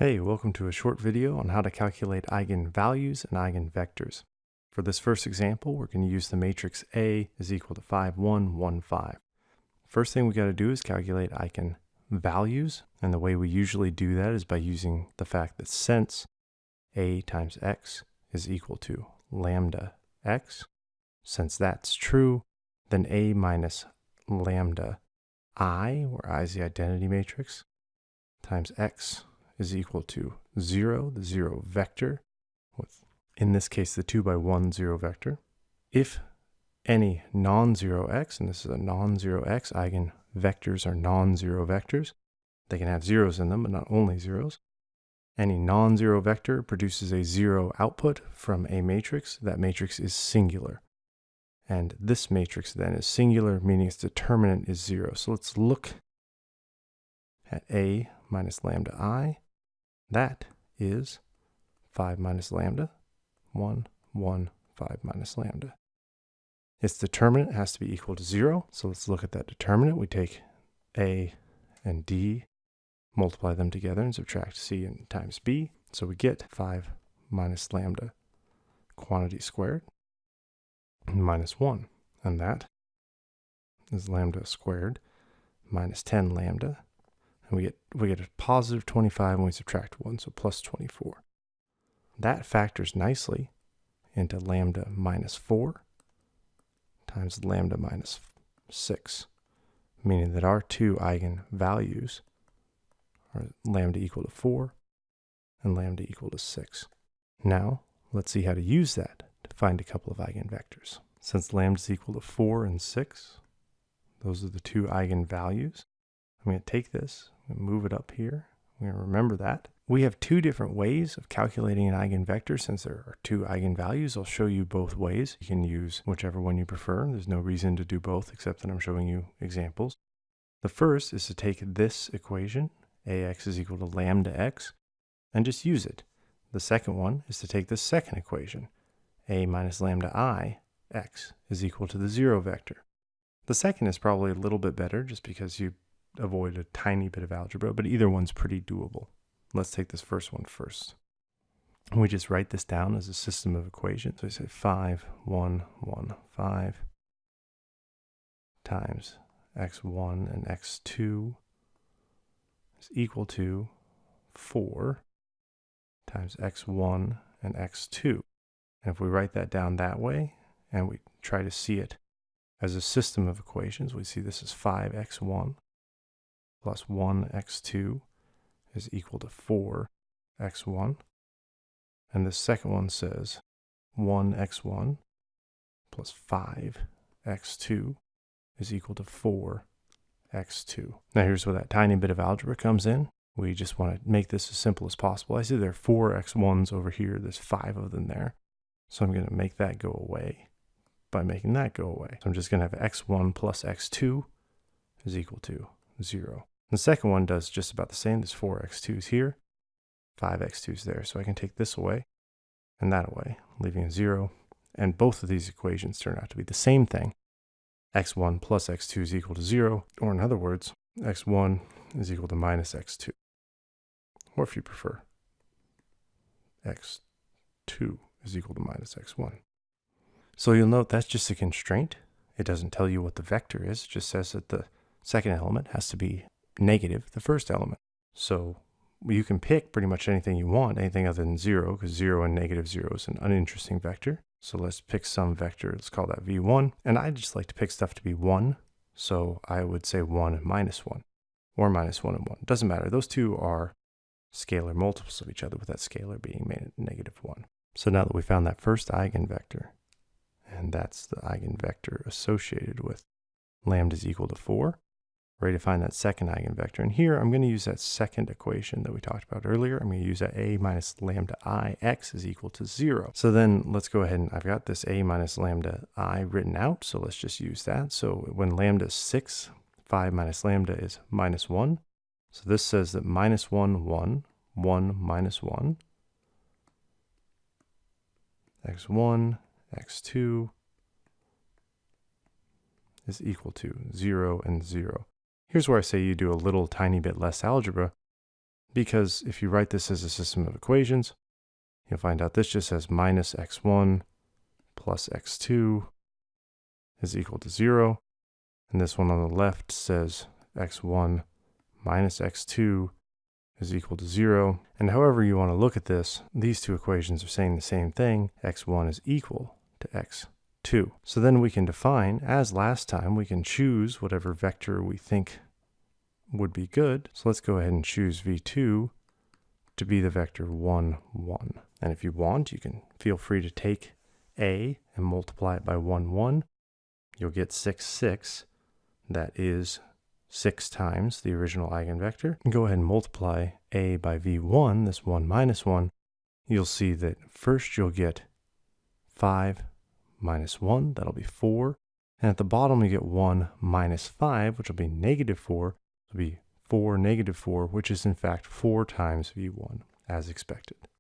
Hey, welcome to a short video on how to calculate eigenvalues and eigenvectors. For this first example, we're going to use the matrix A is equal to 5, 1, 1, 5. First thing we got to do is calculate eigenvalues, and the way we usually do that is by using the fact that since A times X is equal to lambda X, since that's true, then A minus lambda I, where I is the identity matrix, times X is equal to 0, the 0 vector, with, in this case, the 2 by 1 0 vector. If any non-zero x, and this is a non-zero x, eigenvectors are non-zero vectors. They can have zeros in them, but not only zeros. Any non-zero vector produces a 0 output from a matrix. That matrix is singular. And this matrix then is singular, meaning its determinant is 0. So let's look at A minus lambda I. That is 5 minus lambda, 1, 1, 5 minus lambda. Its determinant has to be equal to 0, so let's look at that determinant. We take A and D, multiply them together, and subtract C and times B. So we get 5 minus lambda quantity squared minus 1, and that is lambda squared minus 10 lambda. And we get a positive 25 when we subtract 1, so plus 24. That factors nicely into lambda minus 4 times lambda minus 6, meaning that our two eigenvalues are lambda equal to 4 and lambda equal to 6. Now, let's see how to use that to find a couple of eigenvectors. Since lambda is equal to 4 and 6, those are the two eigenvalues. I'm going to take this and move it up here. We're going to remember that. We have two different ways of calculating an eigenvector. Since there are two eigenvalues, I'll show you both ways. You can use whichever one you prefer. There's no reason to do both except that I'm showing you examples. The first is to take this equation, ax is equal to lambda x, and just use it. The second one is to take the second equation, a minus lambda I x is equal to the 0 vector. The second is probably a little bit better just because you avoid a tiny bit of algebra, but either one's pretty doable. Let's take this first one first. We just write this down as a system of equations. So I say 5, 1, 1, 5 times x1 and x2 is equal to 4 times x1 and x2. And if we write that down that way, and we try to see it as a system of equations, we see this is 5x1 plus 1x2 is equal to 4x1. And the second one says 1x1 plus 5x2 is equal to 4x2. Now here's where that tiny bit of algebra comes in. We just want to make this as simple as possible. I see there are 4x1s over here. There's 5 of them there. So I'm going to make that go away by making that go away. So I'm just going to have x1 plus x2 is equal to 0. The second one does just about the same. There's 4x2s here, 5x2s there. So I can take this away and that away, leaving a 0. And both of these equations turn out to be the same thing. x1 plus x2 is equal to 0. Or in other words, x1 is equal to minus x2. Or if you prefer, x2 is equal to minus x1. So you'll note that's just a constraint. It doesn't tell you what the vector is. It just says that the second element has to be negative the first element. So you can pick pretty much anything you want, anything other than 0, because 0 and negative 0 is an uninteresting vector. So let's pick some vector. Let's call that v1. And I just like to pick stuff to be 1. So I would say 1 and minus 1, or minus 1 and 1. It doesn't matter. Those two are scalar multiples of each other, with that scalar being made negative 1. So now that we found that first eigenvector, and that's the eigenvector associated with lambda is equal to 4, ready to find that second eigenvector. And here I'm going to use that second equation that we talked about earlier. I'm going to use that a minus lambda I x is equal to 0. So then let's go ahead and I've got this a minus lambda I written out. So let's just use that. So when lambda is 6, 5 minus lambda is minus 1. So this says that minus 1, 1, 1 minus 1, x1, x2 is equal to 0 and 0. Here's where I say you do a little tiny bit less algebra. because if you write this as a system of equations, you'll find out this just says minus x1 plus x2 is equal to 0. And this one on the left says x1 minus x2 is equal to 0. And however you want to look at this, these two equations are saying the same thing. X1 is equal to x2. So then we can define, as last time, we can choose whatever vector we think would be good. So let's go ahead and choose v2 to be the vector 1, 1. And if you want, you can feel free to take a and multiply it by 1, 1. You'll get 6, 6. That is 6 times the original eigenvector. And go ahead and multiply a by v1, this 1 minus 1. You'll see that first you'll get 5 minus 1, that'll be 4. And at the bottom you get 1 minus 5, which will be negative 4. It'll be 4, negative 4, which is in fact 4 times v1, as expected.